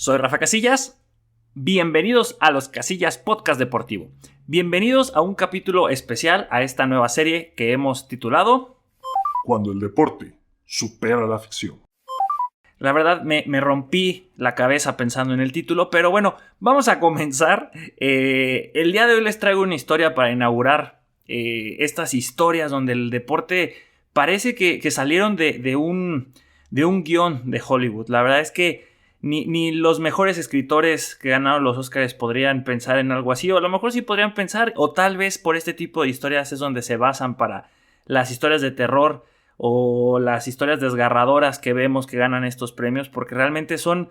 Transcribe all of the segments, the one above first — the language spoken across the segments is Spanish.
Soy Rafa Casillas, bienvenidos a los Casillas Podcast Deportivo. Bienvenidos a un capítulo especial a esta nueva serie que hemos titulado Cuando el deporte supera la ficción. La verdad me rompí la cabeza pensando en el título, pero bueno, vamos a comenzar. El día de hoy les traigo una historia para inaugurar estas historias donde el deporte parece que salieron de un guión de Hollywood. La verdad es que ni los mejores escritores que ganaron los Oscars podrían pensar en algo así, o a lo mejor sí podrían pensar, o tal vez por este tipo de historias es donde se basan para las historias de terror o las historias desgarradoras que vemos que ganan estos premios, porque realmente son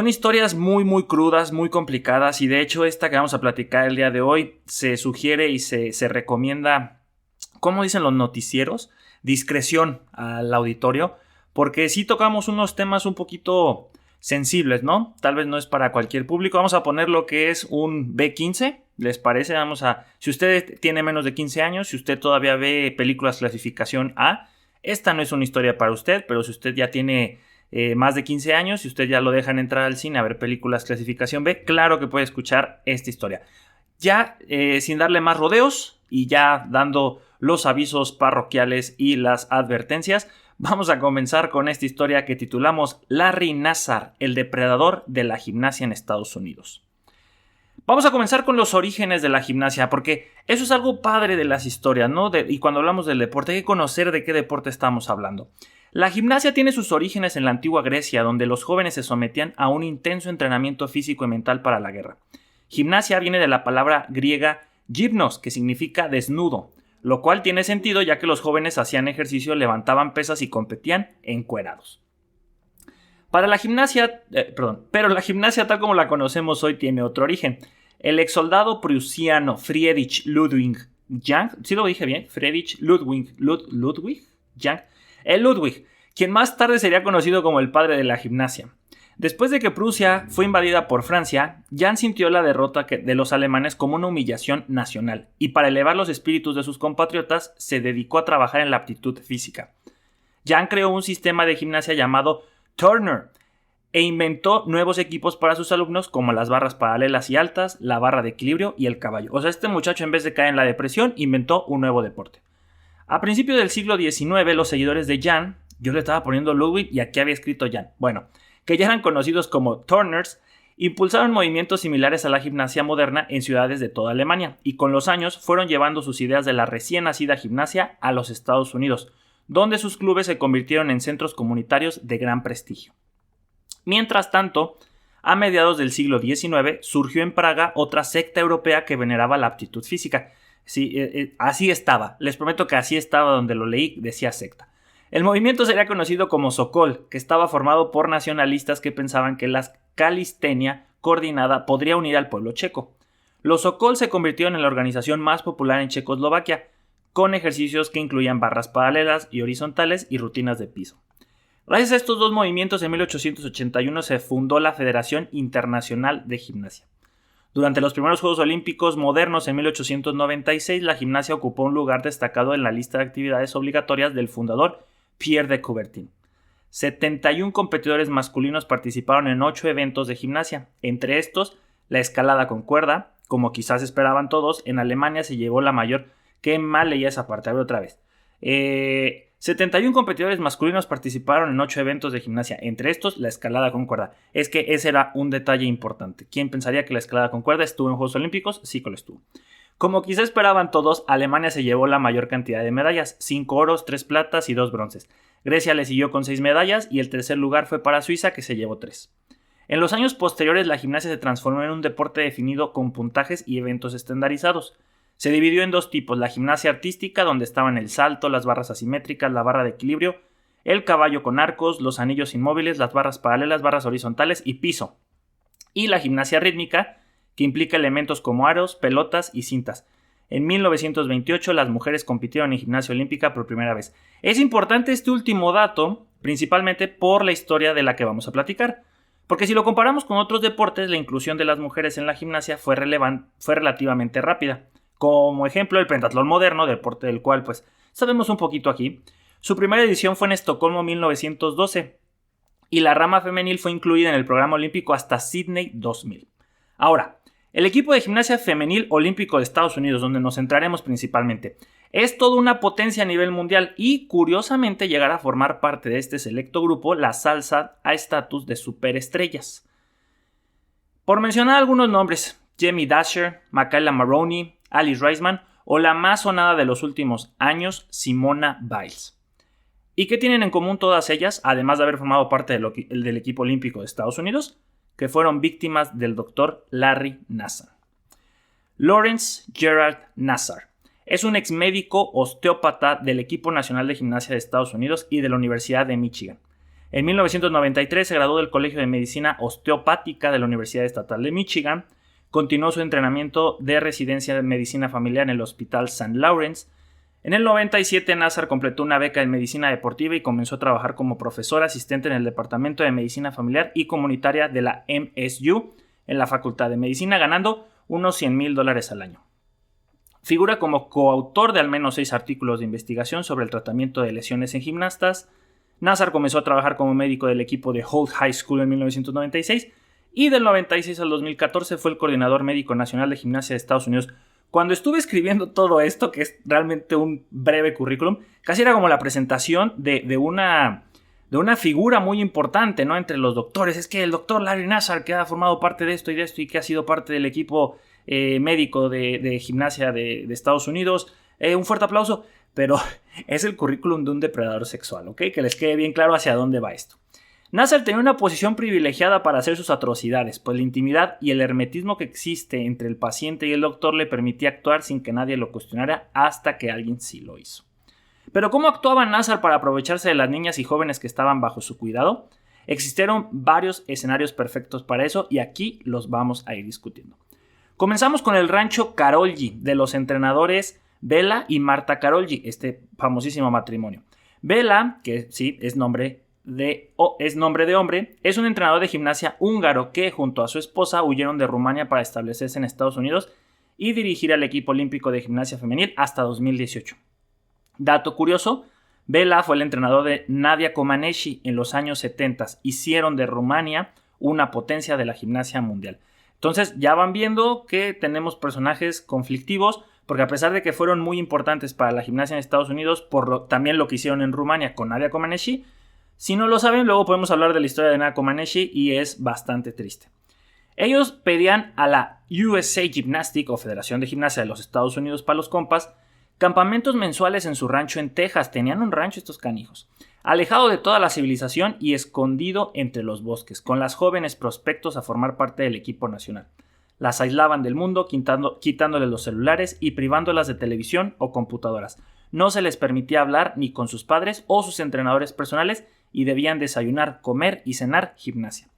historias muy muy crudas, muy complicadas, y de hecho esta que vamos a platicar el día de hoy se sugiere y se recomienda, como dicen los noticieros, discreción al auditorio, porque sí tocamos unos temas un poquito sensibles, ¿no? Tal vez no es para cualquier público. Vamos a poner lo que es un B15, ¿les parece? Si usted tiene menos de 15 años, si usted todavía ve películas clasificación A, esta no es una historia para usted, pero si usted ya tiene más de 15 años, si usted ya lo dejan entrar al cine a ver películas clasificación B, claro que puede escuchar esta historia. Ya sin darle más rodeos y ya dando los avisos parroquiales y las advertencias, vamos a comenzar con esta historia que titulamos Larry Nassar, el depredador de la gimnasia en Estados Unidos. Vamos a comenzar con los orígenes de la gimnasia, porque eso es algo padre de las historias, ¿no? Y cuando hablamos del deporte hay que conocer de qué deporte estamos hablando. La gimnasia tiene sus orígenes en la antigua Grecia, donde los jóvenes se sometían a un intenso entrenamiento físico y mental para la guerra. Gimnasia viene de la palabra griega gymnos, que significa desnudo, lo cual tiene sentido ya que los jóvenes hacían ejercicio, levantaban pesas y competían encuerados. Pero la gimnasia tal como la conocemos hoy tiene otro origen. El exsoldado prusiano Friedrich Ludwig Jahn, ¿sí lo dije bien? Friedrich Ludwig Jahn, Ludwig, quien más tarde sería conocido como el padre de la gimnasia. Después de que Prusia fue invadida por Francia, Jahn sintió la derrota de los alemanes como una humillación nacional, y para elevar los espíritus de sus compatriotas se dedicó a trabajar en la aptitud física. Jahn creó un sistema de gimnasia llamado Turner e inventó nuevos equipos para sus alumnos como las barras paralelas y altas, la barra de equilibrio y el caballo. O sea, este muchacho, en vez de caer en la depresión, inventó un nuevo deporte. A principios del siglo XIX, los seguidores de Jahn, yo le estaba poniendo Ludwig y aquí había escrito Jahn, que ya eran conocidos como Turners, impulsaron movimientos similares a la gimnasia moderna en ciudades de toda Alemania, y con los años fueron llevando sus ideas de la recién nacida gimnasia a los Estados Unidos, donde sus clubes se convirtieron en centros comunitarios de gran prestigio. Mientras tanto, a mediados del siglo XIX surgió en Praga otra secta europea que veneraba la aptitud física. Sí, así estaba, les prometo que así estaba donde lo leí, decía secta. El movimiento sería conocido como Sokol, que estaba formado por nacionalistas que pensaban que la calistenia coordinada podría unir al pueblo checo. Los Sokol se convirtieron en la organización más popular en Checoslovaquia, con ejercicios que incluían barras paralelas y horizontales y rutinas de piso. Gracias a estos dos movimientos, en 1881 se fundó la Federación Internacional de Gimnasia. Durante los primeros Juegos Olímpicos modernos en 1896, la gimnasia ocupó un lugar destacado en la lista de actividades obligatorias del fundador Pierre de Coubertin. 71 competidores masculinos participaron en 8 eventos de gimnasia. Entre estos, la escalada con cuerda, como quizás esperaban todos, en Alemania se llevó la mayor. Qué mal leía esa parte, a ver otra vez. 71 competidores masculinos participaron en 8 eventos de gimnasia. Entre estos, la escalada con cuerda. Es que ese era un detalle importante. ¿Quién pensaría que la escalada con cuerda estuvo en Juegos Olímpicos? Sí que lo estuvo. Como quizá esperaban todos, Alemania se llevó la mayor cantidad de medallas, 5 oros, 3 platas y 2 bronces. Grecia le siguió con 6 medallas y el tercer lugar fue para Suiza, que se llevó 3. En los años posteriores, la gimnasia se transformó en un deporte definido con puntajes y eventos estandarizados. Se dividió en dos tipos: la gimnasia artística, donde estaban el salto, las barras asimétricas, la barra de equilibrio, el caballo con arcos, los anillos inmóviles, las barras paralelas, barras horizontales y piso. Y la gimnasia rítmica, que implica elementos como aros, pelotas y cintas. En 1928 las mujeres compitieron en gimnasia olímpica por primera vez. Es importante este último dato, principalmente por la historia de la que vamos a platicar, porque si lo comparamos con otros deportes, la inclusión de las mujeres en la gimnasia fue relativamente rápida. Como ejemplo, el pentatlón moderno, deporte del cual sabemos un poquito aquí. Su primera edición fue en Estocolmo 1912. y la rama femenil fue incluida en el programa olímpico hasta Sydney 2000. Ahora, el equipo de gimnasia femenil olímpico de Estados Unidos, donde nos centraremos principalmente, es toda una potencia a nivel mundial y, curiosamente, llegará a formar parte de este selecto grupo las alza a estatus de superestrellas. Por mencionar algunos nombres, Jamie Dasher, Michaela Maroney, Alice Reisman o la más sonada de los últimos años, Simona Biles. ¿Y qué tienen en común todas ellas, además de haber formado parte del equipo olímpico de Estados Unidos? Que fueron víctimas del doctor Larry Nassar. Lawrence Gerald Nassar es un exmédico osteópata del equipo nacional de gimnasia de Estados Unidos y de la Universidad de Michigan. En 1993 se graduó del Colegio de Medicina Osteopática de la Universidad Estatal de Michigan, continuó su entrenamiento de residencia de medicina familiar en el Hospital St. Lawrence. En el 97 Nassar completó una beca en medicina deportiva y comenzó a trabajar como profesor asistente en el Departamento de Medicina Familiar y Comunitaria de la MSU en la Facultad de Medicina, ganando unos $100,000 al año. Figura como coautor de al menos 6 artículos de investigación sobre el tratamiento de lesiones en gimnastas. Nassar comenzó a trabajar como médico del equipo de Holt High School en 1996 y del 96 al 2014 fue el coordinador médico nacional de gimnasia de Estados Unidos. Cuando estuve escribiendo todo esto, que es realmente un breve currículum, casi era como la presentación de una figura muy importante, ¿no? Entre los doctores. Es que el doctor Larry Nassar, que ha formado parte de esto y que ha sido parte del equipo médico de gimnasia de Estados Unidos. Un fuerte aplauso, pero es el currículum de un depredador sexual, ¿ok? Que les quede bien claro hacia dónde va esto. Nassar tenía una posición privilegiada para hacer sus atrocidades, pues la intimidad y el hermetismo que existe entre el paciente y el doctor le permitía actuar sin que nadie lo cuestionara hasta que alguien sí lo hizo. Pero ¿cómo actuaba Nassar para aprovecharse de las niñas y jóvenes que estaban bajo su cuidado? Existieron varios escenarios perfectos para eso y aquí los vamos a ir discutiendo. Comenzamos con el rancho Karolyi de los entrenadores Bela y Marta Karolyi, este famosísimo matrimonio. Bela, que sí es nombre de hombre, es un entrenador de gimnasia húngaro que junto a su esposa huyeron de Rumania para establecerse en Estados Unidos y dirigir al equipo olímpico de gimnasia femenil hasta 2018. Dato curioso, Bela fue el entrenador de Nadia Comaneci en los años 70. Hicieron de Rumania una potencia de la gimnasia mundial. Entonces ya van viendo que tenemos personajes conflictivos, porque a pesar de que fueron muy importantes para la gimnasia en Estados Unidos, también lo que hicieron en Rumania con Nadia Comaneci. Si no lo saben, luego podemos hablar de la historia de Nadia Comaneci y es bastante triste. Ellos pedían a la USA Gymnastics o Federación de Gimnasia de los Estados Unidos para los compas campamentos mensuales en su rancho en Texas. Tenían un rancho estos canijos, alejado de toda la civilización y escondido entre los bosques, con las jóvenes prospectos a formar parte del equipo nacional. Las aislaban del mundo, quitándoles los celulares y privándolas de televisión o computadoras. No se les permitía hablar ni con sus padres o sus entrenadores personales y debían desayunar, comer y cenar gimnasia.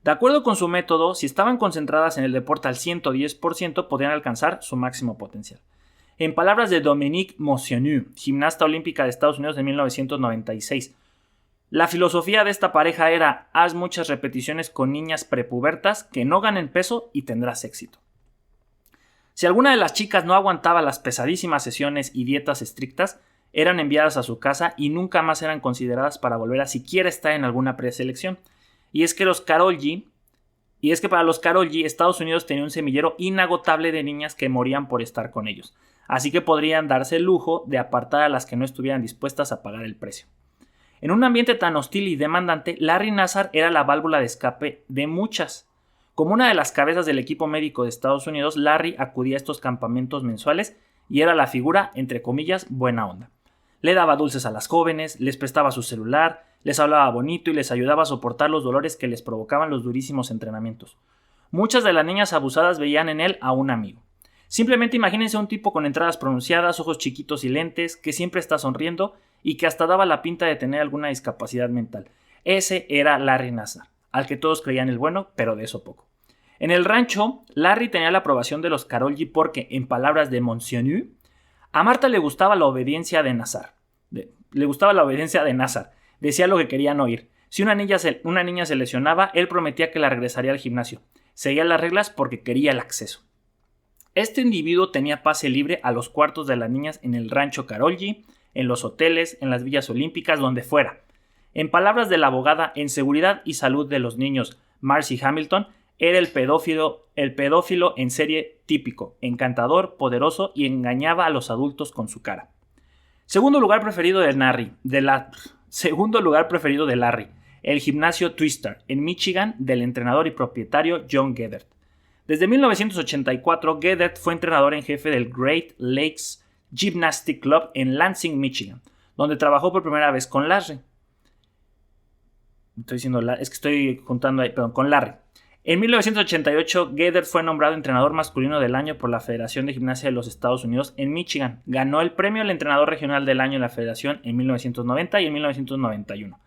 De acuerdo con su método, si estaban concentradas en el deporte al 110%, podrían alcanzar su máximo potencial. En palabras de Dominique Motionneau, gimnasta olímpica de Estados Unidos de 1996, la filosofía de esta pareja era: haz muchas repeticiones con niñas prepubertas que no ganen peso y tendrás éxito. Si alguna de las chicas no aguantaba las pesadísimas sesiones y dietas estrictas, eran enviadas a su casa y nunca más eran consideradas para volver a siquiera estar en alguna preselección. Y es que para los Karolyi, Estados Unidos tenía un semillero inagotable de niñas que morían por estar con ellos. Así que podrían darse el lujo de apartar a las que no estuvieran dispuestas a pagar el precio. En un ambiente tan hostil y demandante, Larry Nassar era la válvula de escape de muchas. Como una de las cabezas del equipo médico de Estados Unidos, Larry acudía a estos campamentos mensuales y era la figura, entre comillas, buena onda. Le daba dulces a las jóvenes, les prestaba su celular, les hablaba bonito y les ayudaba a soportar los dolores que les provocaban los durísimos entrenamientos. Muchas de las niñas abusadas veían en él a un amigo. Simplemente imagínense a un tipo con entradas pronunciadas, ojos chiquitos y lentes, que siempre está sonriendo y que hasta daba la pinta de tener alguna discapacidad mental. Ese era Larry Nassar, al que todos creían el bueno, pero de eso poco. En el rancho, Larry tenía la aprobación de los Karolyi porque, en palabras de Motionneau, a Marta le gustaba la obediencia de Nassar. Decía lo que querían oír. Si una niña se lesionaba, él prometía que la regresaría al gimnasio. Seguía las reglas porque quería el acceso. Este individuo tenía pase libre a los cuartos de las niñas en el rancho Karolyi, en los hoteles, en las villas olímpicas, donde fuera. En palabras de la abogada en seguridad y salud de los niños, Marcy Hamilton, era el pedófilo en serie típico, encantador, poderoso y engañaba a los adultos con su cara. Segundo lugar preferido de Larry, el gimnasio Twister, en Michigan, del entrenador y propietario John Gedert. Desde 1984, Gedert fue entrenador en jefe del Great Lakes Gymnastic Club en Lansing, Michigan, donde trabajó por primera vez con Larry. Con Larry. En 1988, Gedert fue nombrado entrenador masculino del año por la Federación de Gimnasia de los Estados Unidos en Michigan. Ganó el premio al entrenador regional del año en la federación en 1990 y en 1991.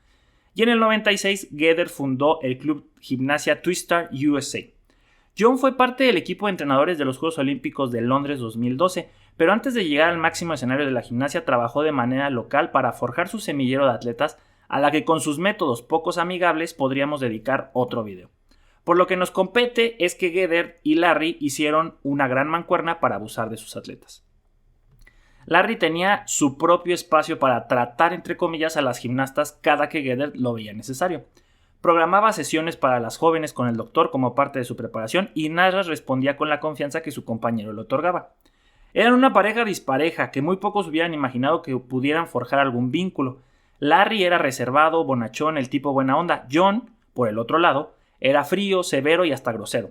Y en el 96, Gedert fundó el club Gimnasia Twister USA. John fue parte del equipo de entrenadores de los Juegos Olímpicos de Londres 2012, pero antes de llegar al máximo escenario de la gimnasia trabajó de manera local para forjar su semillero de atletas, a la que con sus métodos pocos amigables podríamos dedicar otro video. Por lo que nos compete es que Gedert y Larry hicieron una gran mancuerna para abusar de sus atletas. Larry tenía su propio espacio para tratar entre comillas a las gimnastas cada que Gedert lo veía necesario. Programaba sesiones para las jóvenes con el doctor como parte de su preparación y Nasra respondía con la confianza que su compañero le otorgaba. Eran una pareja dispareja que muy pocos hubieran imaginado que pudieran forjar algún vínculo. Larry era reservado, bonachón, el tipo buena onda. John, por el otro lado, era frío, severo y hasta grosero.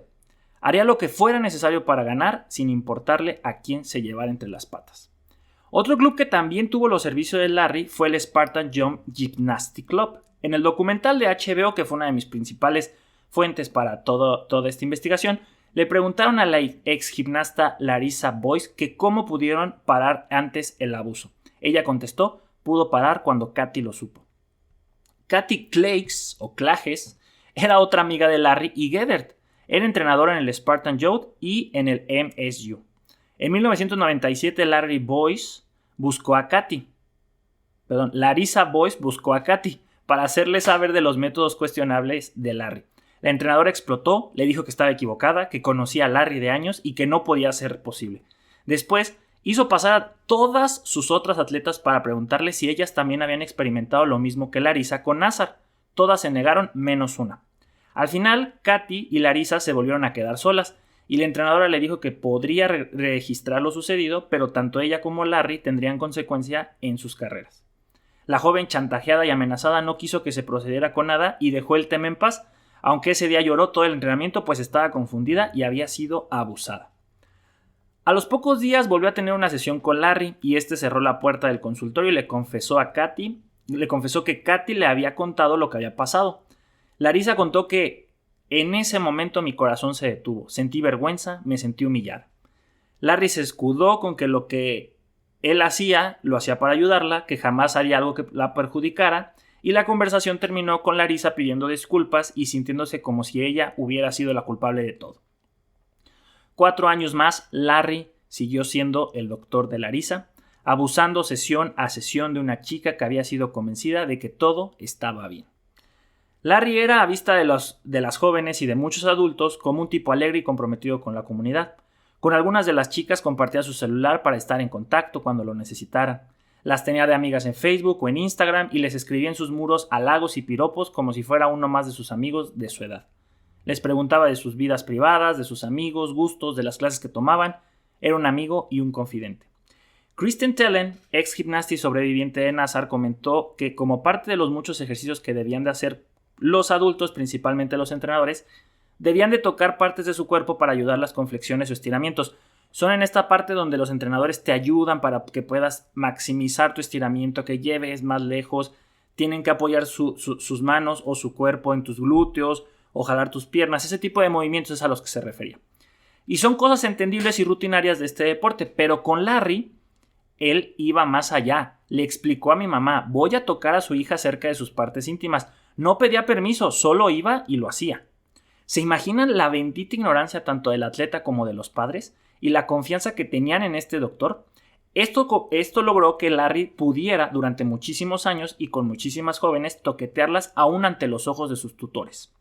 Haría lo que fuera necesario para ganar, sin importarle a quién se llevara entre las patas. Otro club que también tuvo los servicios de Larry fue el Spartan Jump Gymnastic Club. En el documental de HBO, que fue una de mis principales fuentes para toda esta investigación, le preguntaron a la ex gimnasta Larissa Boyce que cómo pudieron parar antes el abuso. Ella contestó: pudo parar cuando Katy lo supo. Katy Clages era otra amiga de Larry y Gedert. Era entrenadora en el Spartan Youth y en el MSU. En 1997 Larissa Boyce buscó a Katy para hacerle saber de los métodos cuestionables de Larry. La entrenadora explotó, le dijo que estaba equivocada, que conocía a Larry de años y que no podía ser posible. Después hizo pasar a todas sus otras atletas para preguntarle si ellas también habían experimentado lo mismo que Larissa con Nazar. Todas se negaron menos una. Al final, Katy y Larissa se volvieron a quedar solas y la entrenadora le dijo que podría registrar lo sucedido, pero tanto ella como Larry tendrían consecuencia en sus carreras. La joven, chantajeada y amenazada, no quiso que se procediera con nada y dejó el tema en paz, aunque ese día lloró todo el entrenamiento pues estaba confundida y había sido abusada. A los pocos días volvió a tener una sesión con Larry y este cerró la puerta del consultorio y le confesó que Katy le había contado lo que había pasado. Larissa contó que en ese momento mi corazón se detuvo, sentí vergüenza, me sentí humillada. Larry se escudó con que lo que él hacía, lo hacía para ayudarla, que jamás haría algo que la perjudicara, y la conversación terminó con Larissa pidiendo disculpas y sintiéndose como si ella hubiera sido la culpable de todo. 4 años más, Larry siguió siendo el doctor de Larissa, abusando sesión a sesión de una chica que había sido convencida de que todo estaba bien. Larry era, a vista de las jóvenes y de muchos adultos, como un tipo alegre y comprometido con la comunidad. Con algunas de las chicas compartía su celular para estar en contacto cuando lo necesitaran. Las tenía de amigas en Facebook o en Instagram y les escribía en sus muros halagos y piropos como si fuera uno más de sus amigos de su edad. Les preguntaba de sus vidas privadas, de sus amigos, gustos, de las clases que tomaban. Era un amigo y un confidente. Kristen Tellen, ex gimnasta y sobreviviente de Nazar, comentó que como parte de los muchos ejercicios que debían de hacer los adultos, principalmente los entrenadores, debían de tocar partes de su cuerpo para ayudarlas con flexiones o estiramientos. Son en esta parte donde los entrenadores te ayudan para que puedas maximizar tu estiramiento, que lleves más lejos. Tienen que apoyar sus manos o su cuerpo en tus glúteos o jalar tus piernas. Ese tipo de movimientos es a los que se refería. Y son cosas entendibles y rutinarias de este deporte, pero con Larry, él iba más allá. Le explicó a mi mamá: voy a tocar a su hija cerca de sus partes íntimas. No pedía permiso, solo iba y lo hacía. ¿Se imaginan la bendita ignorancia tanto del atleta como de los padres y la confianza que tenían en este doctor? Esto logró que Larry pudiera durante muchísimos años y con muchísimas jóvenes toquetearlas aún ante los ojos de sus tutores.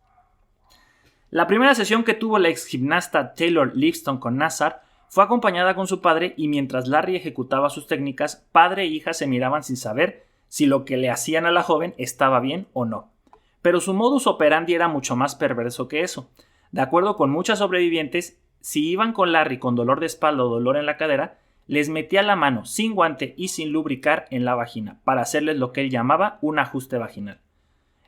La primera sesión que tuvo la ex gimnasta Taylor Livingstone con Nazar fue acompañada con su padre y mientras Larry ejecutaba sus técnicas, padre e hija se miraban sin saber si lo que le hacían a la joven estaba bien o no. Pero su modus operandi era mucho más perverso que eso. De acuerdo con muchas sobrevivientes, si iban con Larry con dolor de espalda o dolor en la cadera, les metía la mano sin guante y sin lubricar en la vagina para hacerles lo que él llamaba un ajuste vaginal.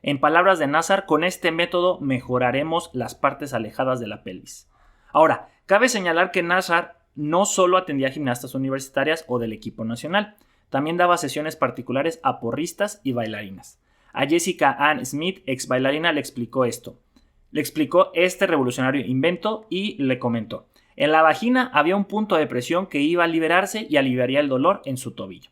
En palabras de Nassar, con este método mejoraremos las partes alejadas de la pelvis. Ahora, cabe señalar que Nassar no solo atendía a gimnastas universitarias o del equipo nacional, también daba sesiones particulares a porristas y bailarinas. A Jessica Ann Smith, ex bailarina, le explicó esto. Le explicó este revolucionario invento y le comentó: en la vagina había un punto de presión que iba a liberarse y aliviaría el dolor en su tobillo.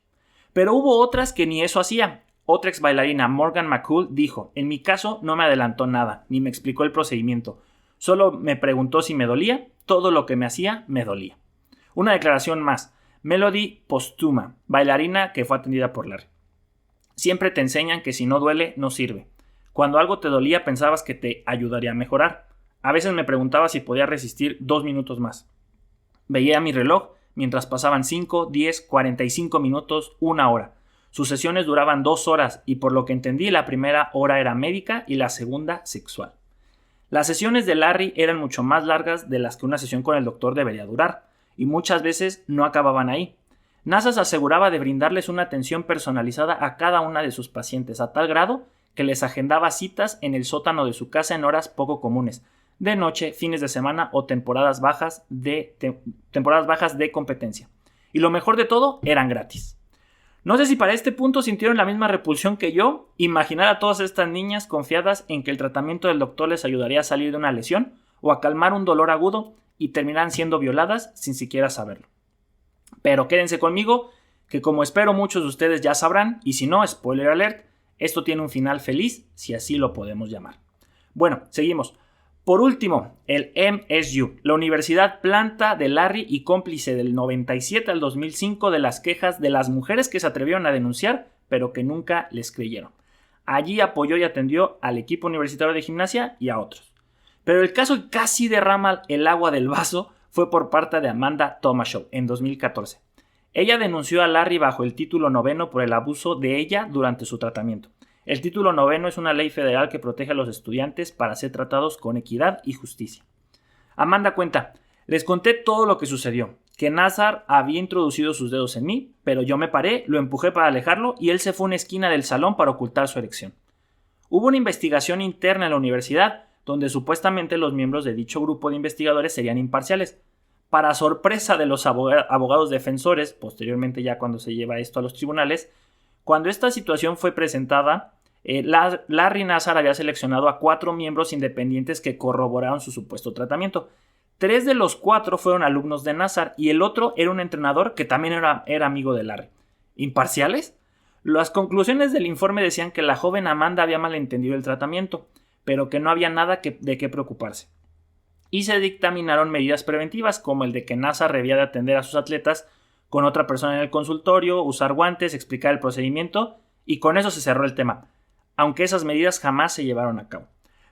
Pero hubo otras que ni eso hacían. Otra ex bailarina, Morgan McCool, dijo: en mi caso no me adelantó nada, ni me explicó el procedimiento. Solo me preguntó si me dolía, todo lo que me hacía me dolía. Una declaración más. Melody Postuma, bailarina que fue atendida por Larry. Siempre te enseñan que si no duele, no sirve. Cuando algo te dolía pensabas que te ayudaría a mejorar. A veces me preguntaba si podía resistir 2 minutos más. Veía mi reloj mientras pasaban 5, 10, 45 minutos, 1 hora. Sus sesiones duraban 2 horas y por lo que entendí la primera hora era médica y la segunda sexual. Las sesiones de Larry eran mucho más largas de las que una sesión con el doctor debería durar y muchas veces no acababan ahí. Nassar aseguraba de brindarles una atención personalizada a cada una de sus pacientes a tal grado que les agendaba citas en el sótano de su casa en horas poco comunes, de noche, fines de semana o temporadas bajas de competencia. Y lo mejor de todo, eran gratis. No sé si para este punto sintieron la misma repulsión que yo, imaginar a todas estas niñas confiadas en que el tratamiento del doctor les ayudaría a salir de una lesión o a calmar un dolor agudo y terminan siendo violadas sin siquiera saberlo. Pero quédense conmigo, que como espero muchos de ustedes ya sabrán, y si no, spoiler alert, esto tiene un final feliz, si así lo podemos llamar. Bueno, seguimos. Por último, el MSU, la Universidad Planta de Larry y cómplice del 97 al 2005 de las quejas de las mujeres que se atrevieron a denunciar, pero que nunca les creyeron. Allí apoyó y atendió al equipo universitario de gimnasia y a otros. Pero el caso que casi derrama el agua del vaso fue por parte de Amanda Tomashow en 2014. Ella denunció a Larry bajo el título 9 por el abuso de ella durante su tratamiento. El título 9 es una ley federal que protege a los estudiantes para ser tratados con equidad y justicia. Amanda cuenta: les conté todo lo que sucedió, que Nassar había introducido sus dedos en mí, pero yo me paré, lo empujé para alejarlo y él se fue a una esquina del salón para ocultar su erección. Hubo una investigación interna en la universidad donde supuestamente los miembros de dicho grupo de investigadores serían imparciales. Para sorpresa de los abogados defensores, posteriormente ya cuando se lleva esto a los tribunales, cuando esta situación fue presentada, Larry Nassar había seleccionado a 4 miembros independientes que corroboraron su supuesto tratamiento. 3 de los 4 fueron alumnos de Nassar y el otro era un entrenador que también era amigo de Larry. ¿Imparciales? Las conclusiones del informe decían que la joven Amanda había malentendido el tratamiento, pero que no había nada de qué preocuparse. Y se dictaminaron medidas preventivas como el de que Nassar debía de atender a sus atletas con otra persona en el consultorio, usar guantes, explicar el procedimiento, y con eso se cerró el tema, aunque esas medidas jamás se llevaron a cabo.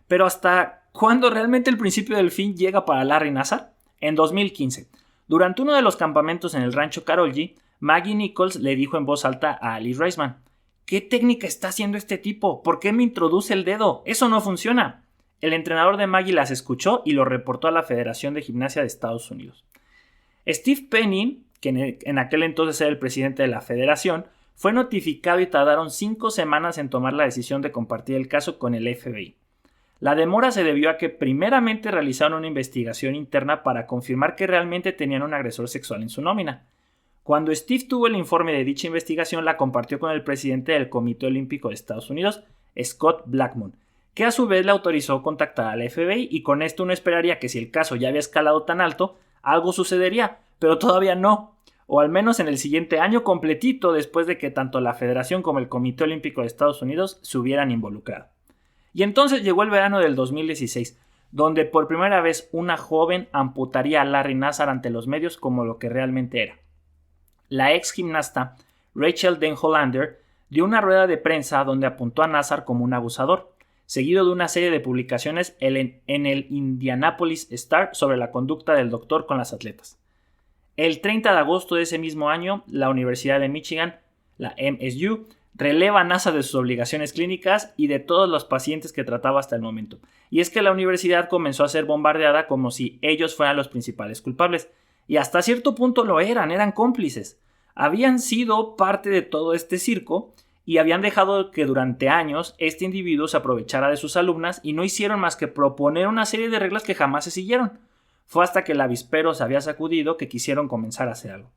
Pero ¿hasta cuándo realmente el principio del fin llega para Larry Nassar? En 2015, durante uno de los campamentos en el rancho Carol G, Maggie Nichols le dijo en voz alta a Alice Reisman: ¿qué técnica está haciendo este tipo? ¿Por qué me introduce el dedo? ¡Eso no funciona! El entrenador de Maggie las escuchó y lo reportó a la Federación de Gimnasia de Estados Unidos. Steve Penny, que en aquel entonces era el presidente de la federación, fue notificado y tardaron 5 semanas en tomar la decisión de compartir el caso con el FBI. La demora se debió a que primeramente realizaron una investigación interna para confirmar que realmente tenían un agresor sexual en su nómina. Cuando Steve tuvo el informe de dicha investigación, la compartió con el presidente del Comité Olímpico de Estados Unidos, Scott Blackmun, que a su vez le autorizó contactar al FBI, y con esto uno esperaría que si el caso ya había escalado tan alto, algo sucedería, pero todavía no, o al menos en el siguiente año completito después de que tanto la Federación como el Comité Olímpico de Estados Unidos se hubieran involucrado. Y entonces llegó el verano del 2016, donde por primera vez una joven amputaría a Larry Nassar ante los medios como lo que realmente era. La ex gimnasta Rachel Den Hollander dio una rueda de prensa donde apuntó a Nassar como un abusador, seguido de una serie de publicaciones en el Indianapolis Star sobre la conducta del doctor con las atletas. El 30 de agosto de ese mismo año, la Universidad de Michigan, la MSU, releva a NASA de sus obligaciones clínicas y de todos los pacientes que trataba hasta el momento. Y es que la universidad comenzó a ser bombardeada como si ellos fueran los principales culpables. Y hasta cierto punto lo eran cómplices. Habían sido parte de todo este circo y habían dejado que durante años este individuo se aprovechara de sus alumnas y no hicieron más que proponer una serie de reglas que jamás se siguieron. Fue hasta que el avispero se había sacudido que quisieron comenzar a hacer algo.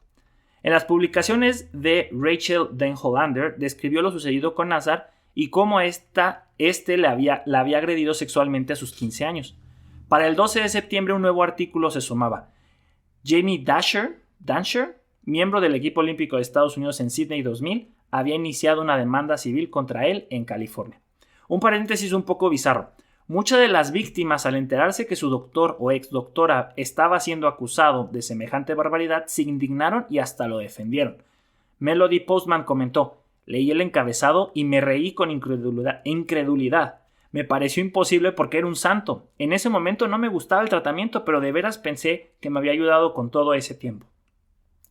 En las publicaciones de Rachel Denhollander describió lo sucedido con Nassar y cómo la había agredido sexualmente a sus 15 años. Para el 12 de septiembre un nuevo artículo se sumaba. Jamie Dancer, miembro del equipo olímpico de Estados Unidos en Sydney 2000, había iniciado una demanda civil contra él en California. Un paréntesis un poco bizarro. Muchas de las víctimas, al enterarse que su doctor o ex doctora estaba siendo acusado de semejante barbaridad, se indignaron y hasta lo defendieron. Melody Postman comentó: leí el encabezado y me reí con incredulidad. Me pareció imposible porque era un santo. En ese momento no me gustaba el tratamiento, pero de veras pensé que me había ayudado con todo ese tiempo.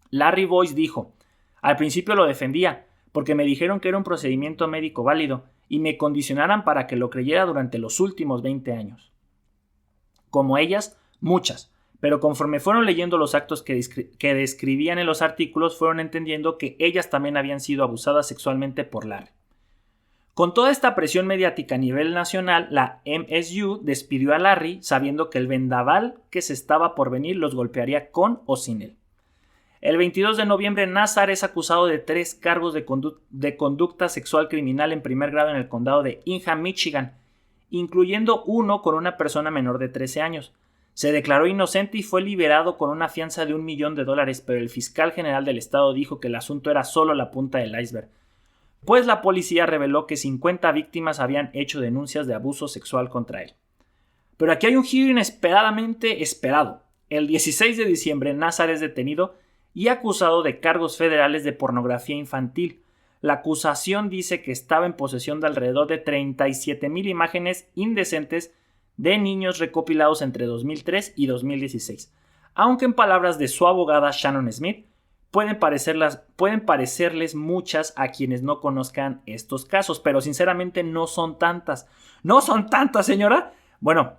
Larry Boyce dijo: al principio lo defendía, porque me dijeron que era un procedimiento médico válido y me condicionaran para que lo creyera durante los últimos 20 años. Como ellas, muchas, pero conforme fueron leyendo los actos que describían en los artículos, fueron entendiendo que ellas también habían sido abusadas sexualmente por Larry. Con toda esta presión mediática a nivel nacional, la MSU despidió a Larry sabiendo que el vendaval que se estaba por venir los golpearía con o sin él. El 22 de noviembre, Nassar es acusado de 3 cargos de conducta sexual criminal en primer grado en el condado de Hingham, Michigan, incluyendo uno con una persona menor de 13 años. Se declaró inocente y fue liberado con una fianza de $1 millón, pero el fiscal general del estado dijo que el asunto era solo la punta del iceberg, pues la policía reveló que 50 víctimas habían hecho denuncias de abuso sexual contra él. Pero aquí hay un giro inesperadamente esperado. El 16 de diciembre, Nassar es detenido y acusado de cargos federales de pornografía infantil. La acusación dice que estaba en posesión de alrededor de 37,000 imágenes indecentes de niños recopilados entre 2003 y 2016, aunque en palabras de su abogada Shannon Smith, pueden parecerles muchas a quienes no conozcan estos casos, pero sinceramente no son tantas. ¿No son tantas, señora? Bueno,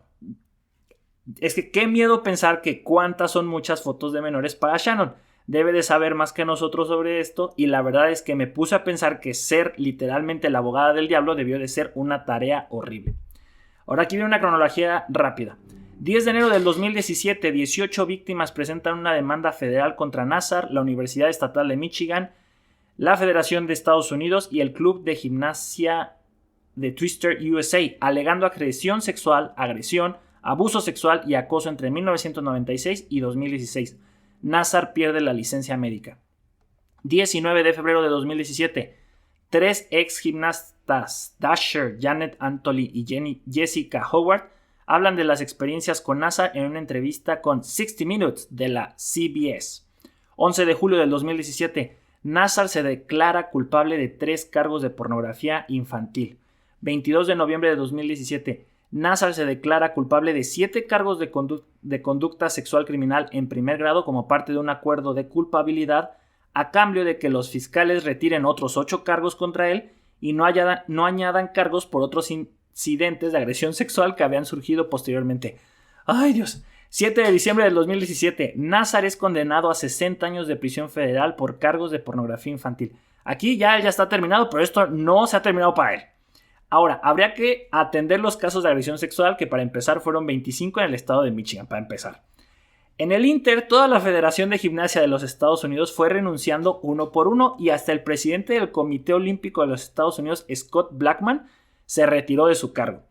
es que qué miedo pensar que cuántas son muchas fotos de menores para Shannon. Debe de saber más que nosotros sobre esto, y la verdad es que me puse a pensar que ser literalmente la abogada del diablo debió de ser una tarea horrible. Ahora aquí viene una cronología rápida. 10 de enero del 2017, 18 víctimas presentan una demanda federal contra Nassar, la Universidad Estatal de Michigan, la Federación de Estados Unidos y el Club de Gimnasia de Twister USA, alegando agresión sexual, abuso sexual y acoso entre 1996 y 2016. Nassar pierde la licencia médica. 19 de febrero de 2017. 3 ex gimnastas, Dasher, Janet Anthony y Jessica Howard, hablan de las experiencias con Nassar en una entrevista con 60 Minutes de la CBS. 11 de julio del 2017. Nassar se declara culpable de 3 cargos de pornografía infantil. 22 de noviembre de 2017. Nassar se declara culpable de 7 cargos de conducta sexual criminal en primer grado como parte de un acuerdo de culpabilidad a cambio de que los fiscales retiren otros 8 cargos contra él y no añadan cargos por otros incidentes de agresión sexual que habían surgido posteriormente. ¡Ay, Dios! 7 de diciembre del 2017. Nassar es condenado a 60 años de prisión federal por cargos de pornografía infantil. Aquí ya está terminado, pero esto no se ha terminado para él. Ahora, habría que atender los casos de agresión sexual, que para empezar fueron 25 en el estado de Michigan, para empezar. En el Inter, toda la Federación de Gimnasia de los Estados Unidos fue renunciando uno por uno y hasta el presidente del Comité Olímpico de los Estados Unidos, Scott Blackman, se retiró de su cargo.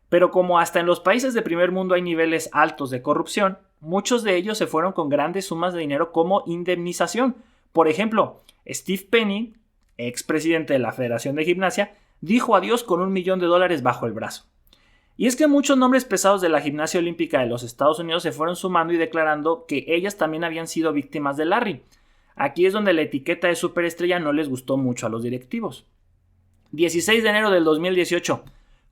Pero como hasta en los países de primer mundo hay niveles altos de corrupción, muchos de ellos se fueron con grandes sumas de dinero como indemnización. Por ejemplo, Steve Penny, expresidente de la Federación de Gimnasia, dijo adiós con $1 millón bajo el brazo. Y es que muchos nombres pesados de la gimnasia olímpica de los Estados Unidos se fueron sumando y declarando que ellas también habían sido víctimas de Larry. Aquí es donde la etiqueta de superestrella no les gustó mucho a los directivos. 16 de enero del 2018.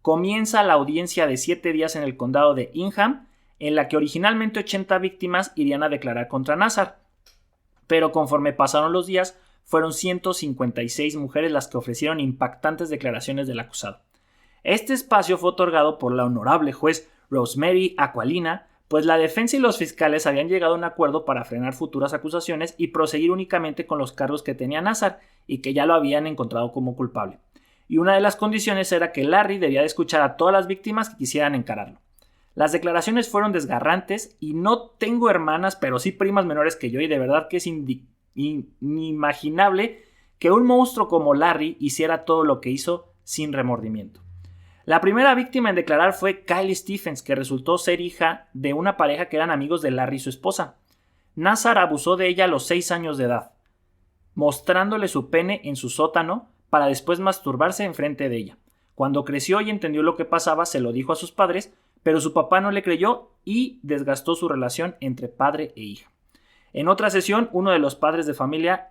Comienza la audiencia de 7 días en el condado de Hingham, en la que originalmente 80 víctimas irían a declarar contra Nassar. Pero conforme pasaron los días, fueron 156 mujeres las que ofrecieron impactantes declaraciones del acusado. Este espacio fue otorgado por la honorable juez Rosemary Aquilina, pues la defensa y los fiscales habían llegado a un acuerdo para frenar futuras acusaciones y proseguir únicamente con los cargos que tenía Nassar y que ya lo habían encontrado como culpable. Y una de las condiciones era que Larry debía de escuchar a todas las víctimas que quisieran encararlo. Las declaraciones fueron desgarrantes y no tengo hermanas, pero sí primas menores que yo, y de verdad que es inimaginable que un monstruo como Larry hiciera todo lo que hizo sin remordimiento. La primera víctima en declarar fue Kylie Stephens, que resultó ser hija de una pareja que eran amigos de Larry y su esposa. Nassar abusó de ella a los 6 años de edad, mostrándole su pene en su sótano para después masturbarse enfrente de ella. Cuando creció y entendió lo que pasaba, se lo dijo a sus padres, pero su papá no le creyó y desgastó su relación entre padre e hija. En otra sesión, uno de los padres de familia,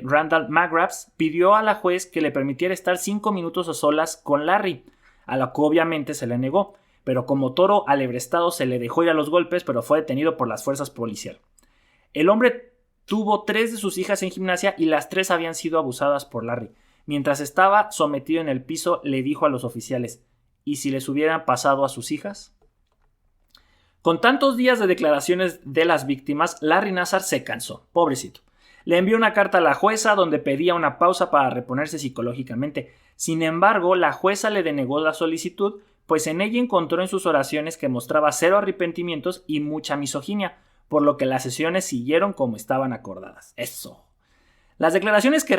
Randall McGrath, pidió a la juez que le permitiera estar 5 minutos a solas con Larry, a lo que obviamente se le negó, pero como toro alebrestado se le dejó ir a los golpes, pero fue detenido por las fuerzas policiales. El hombre tuvo 3 de sus hijas en gimnasia y las 3 habían sido abusadas por Larry. Mientras estaba sometido en el piso, le dijo a los oficiales: ¿y si les hubieran pasado a sus hijas? Con tantos días de declaraciones de las víctimas, Larry Nassar se cansó, pobrecito. Le envió una carta a la jueza donde pedía una pausa para reponerse psicológicamente. Sin embargo, la jueza le denegó la solicitud, pues en ella encontró en sus oraciones que mostraba 0 arrepentimientos y mucha misoginia, por lo que las sesiones siguieron como estaban acordadas. Eso. La declaración que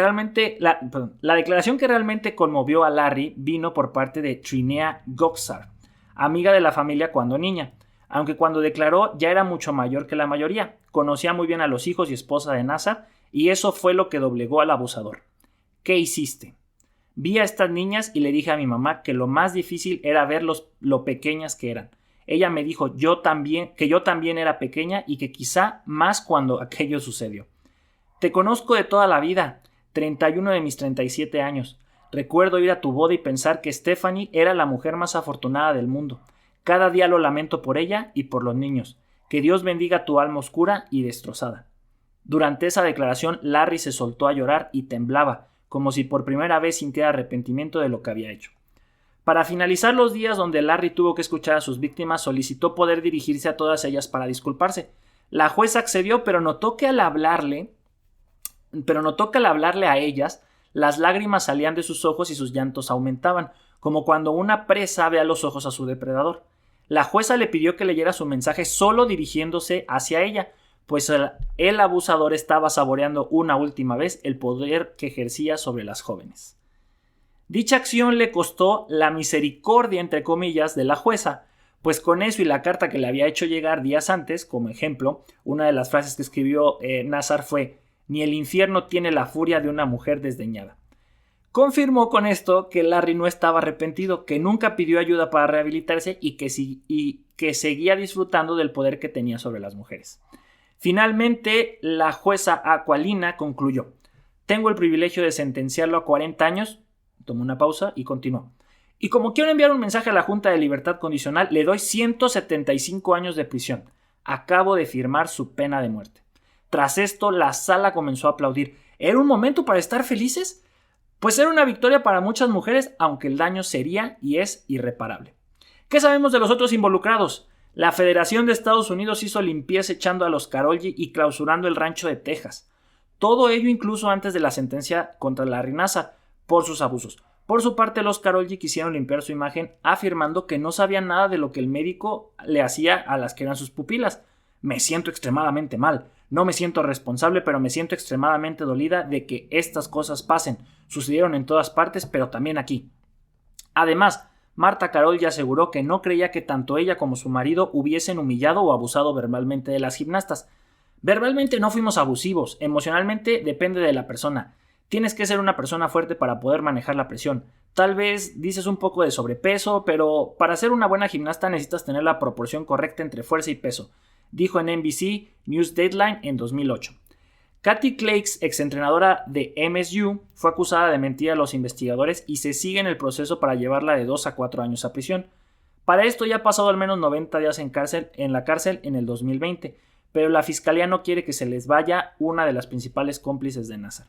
realmente conmovió a Larry vino por parte de Trinea Goxar, amiga de la familia cuando niña. Aunque cuando declaró ya era mucho mayor que la mayoría, conocía muy bien a los hijos y esposa de Nassar, y eso fue lo que doblegó al abusador. ¿Qué hiciste? Vi a estas niñas y le dije a mi mamá que lo más difícil era ver lo pequeñas que eran. Ella me dijo que yo también era pequeña y que quizá más cuando aquello sucedió. Te conozco de toda la vida, 31 de mis 37 años. Recuerdo ir a tu boda y pensar que Stephanie era la mujer más afortunada del mundo. Cada día lo lamento por ella y por los niños. Que Dios bendiga tu alma oscura y destrozada. Durante esa declaración, Larry se soltó a llorar y temblaba, como si por primera vez sintiera arrepentimiento de lo que había hecho. Para finalizar los días donde Larry tuvo que escuchar a sus víctimas, solicitó poder dirigirse a todas ellas para disculparse. La jueza accedió, pero notó que al hablarle a ellas, las lágrimas salían de sus ojos y sus llantos aumentaban, como cuando una presa ve a los ojos a su depredador. La jueza le pidió que leyera su mensaje solo dirigiéndose hacia ella, pues el abusador estaba saboreando una última vez el poder que ejercía sobre las jóvenes. Dicha acción le costó la misericordia, entre comillas, de la jueza, pues con eso y la carta que le había hecho llegar días antes, como ejemplo, una de las frases que escribió Nassar fue: «Ni el infierno tiene la furia de una mujer desdeñada». Confirmó con esto que Larry no estaba arrepentido, que nunca pidió ayuda para rehabilitarse y que seguía disfrutando del poder que tenía sobre las mujeres. Finalmente, la jueza Aquilina concluyó: «Tengo el privilegio de sentenciarlo a 40 años». Tomó una pausa y continuó: «Y como quiero enviar un mensaje a la Junta de Libertad Condicional, le doy 175 años de prisión. Acabo de firmar su pena de muerte». Tras esto, la sala comenzó a aplaudir. ¿Era un momento para estar felices? Pues era una victoria para muchas mujeres, aunque el daño sería y es irreparable. ¿Qué sabemos de los otros involucrados? La Federación de Estados Unidos hizo limpieza echando a los Karolyi y clausurando el rancho de Texas. Todo ello incluso antes de la sentencia contra Larry Nassar por sus abusos. Por su parte, los Karolyi quisieron limpiar su imagen afirmando que no sabían nada de lo que el médico le hacía a las que eran sus pupilas. Me siento extremadamente mal. No me siento responsable, pero me siento extremadamente dolida de que estas cosas pasen. Sucedieron en todas partes, pero también aquí. Además, Martha Karolyi aseguró que no creía que tanto ella como su marido hubiesen humillado o abusado verbalmente de las gimnastas. Verbalmente no fuimos abusivos, emocionalmente depende de la persona. Tienes que ser una persona fuerte para poder manejar la presión. Tal vez dices un poco de sobrepeso, pero para ser una buena gimnasta necesitas tener la proporción correcta entre fuerza y peso, dijo en NBC News Deadline en 2008. Kathy Claes, exentrenadora de MSU, fue acusada de mentir a los investigadores y se sigue en el proceso para llevarla de 2 a 4 años a prisión. Para esto ya ha pasado al menos 90 días en la cárcel en el 2020, pero la fiscalía no quiere que se les vaya una de las principales cómplices de Nassar.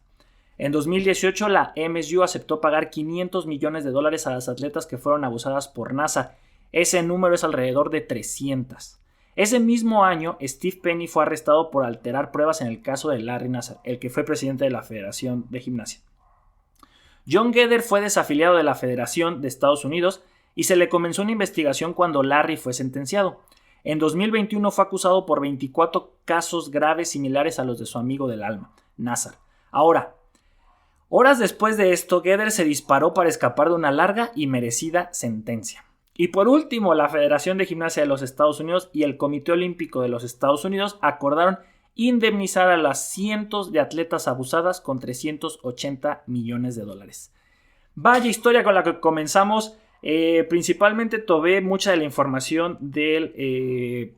En 2018, la MSU aceptó pagar $500 millones a las atletas que fueron abusadas por Nassar. Ese número es alrededor de 300. Ese mismo año, Steve Penny fue arrestado por alterar pruebas en el caso de Larry Nassar, el que fue presidente de la Federación de Gimnasia. John Gueder fue desafiliado de la Federación de Estados Unidos y se le comenzó una investigación cuando Larry fue sentenciado. En 2021 fue acusado por 24 casos graves similares a los de su amigo del alma, Nassar. Ahora, horas después de esto, Gueder se disparó para escapar de una larga y merecida sentencia. Y por último, la Federación de Gimnasia de los Estados Unidos y el Comité Olímpico de los Estados Unidos acordaron indemnizar a las cientos de atletas abusadas con $380 millones. Vaya historia con la que comenzamos. Principalmente tomé mucha de la información del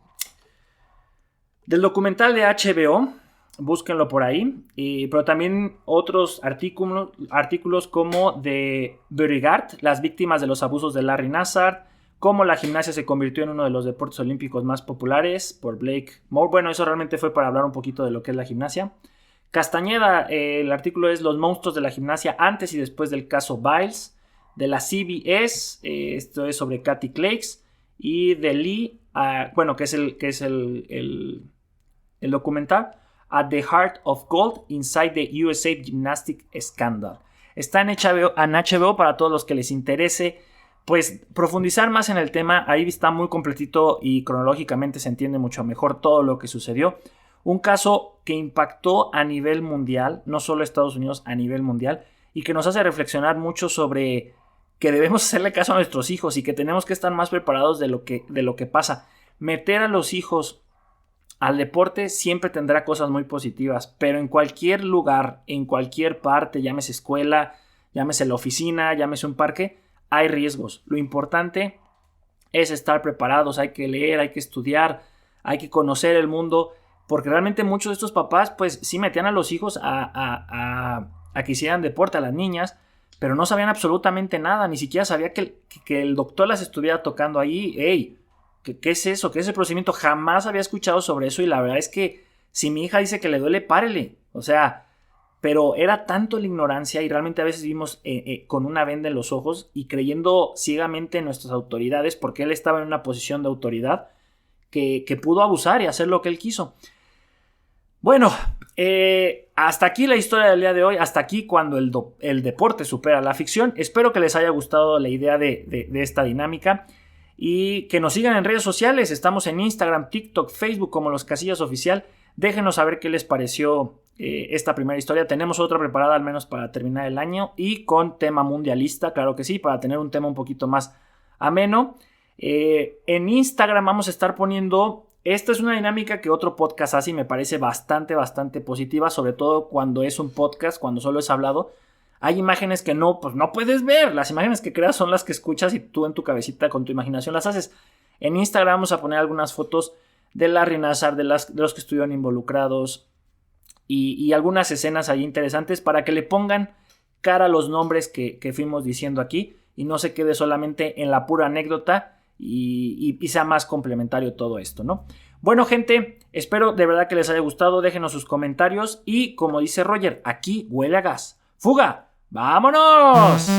documental de HBO. Búsquenlo por ahí. Pero también otros artículos como de Beauregard, las víctimas de los abusos de Larry Nassar, cómo la gimnasia se convirtió en uno de los deportes olímpicos más populares, por Blake Moore. Bueno, eso realmente fue para hablar un poquito de lo que es la gimnasia. Castañeda, el artículo es Los monstruos de la gimnasia antes y después del caso Biles. De la CBS, esto es sobre Kathy Claes. Y de Lee, que es el documental, At the Heart of Gold, Inside the USA Gymnastic Scandal. Está en HBO para todos los que les interese pues profundizar más en el tema. Ahí está muy completito y cronológicamente se entiende mucho mejor todo lo que sucedió. Un caso que impactó a nivel mundial, no solo Estados Unidos, a nivel mundial, y que nos hace reflexionar mucho sobre que debemos hacerle caso a nuestros hijos y que tenemos que estar más preparados de lo que pasa. Meter a los hijos al deporte siempre tendrá cosas muy positivas, pero en cualquier lugar, en cualquier parte, llámese escuela, llámese la oficina, llámese un parque, hay riesgos. Lo importante es estar preparados, hay que leer, hay que estudiar, hay que conocer el mundo, porque realmente muchos de estos papás pues sí metían a los hijos a que hicieran deporte, a las niñas, pero no sabían absolutamente nada, ni siquiera sabía que el doctor las estuviera tocando ahí. ¡Ey! ¿Qué es eso? ¿Qué es el procedimiento? Jamás había escuchado sobre eso y la verdad es que si mi hija dice que le duele, párele. O sea, pero era tanto la ignorancia y realmente a veces vivimos con una venda en los ojos y creyendo ciegamente en nuestras autoridades porque él estaba en una posición de autoridad que pudo abusar y hacer lo que él quiso. Bueno, hasta aquí la historia del día de hoy, hasta aquí cuando el deporte supera la ficción. Espero que les haya gustado la idea de esta dinámica. Y que nos sigan en redes sociales. Estamos en Instagram, TikTok, Facebook como Los Casillas Oficial. Déjenos saber qué les pareció esta primera historia. Tenemos otra preparada al menos para terminar el año. Y con tema mundialista, claro que sí, para tener un tema un poquito más ameno. En Instagram vamos a estar poniendo... Esta es una dinámica que otro podcast hace y me parece bastante positiva. Sobre todo cuando es un podcast, cuando solo es hablado. Hay imágenes que no puedes ver. Las imágenes que creas son las que escuchas y tú en tu cabecita con tu imaginación las haces. En Instagram vamos a poner algunas fotos de Larry Nassar, de los que estuvieron involucrados y algunas escenas ahí interesantes para que le pongan cara a los nombres que fuimos diciendo aquí y no se quede solamente en la pura anécdota y sea más complementario todo esto, ¿no? Bueno, gente, espero de verdad que les haya gustado. Déjenos sus comentarios y como dice Roger, aquí huele a gas. ¡Fuga! ¡Vámonos!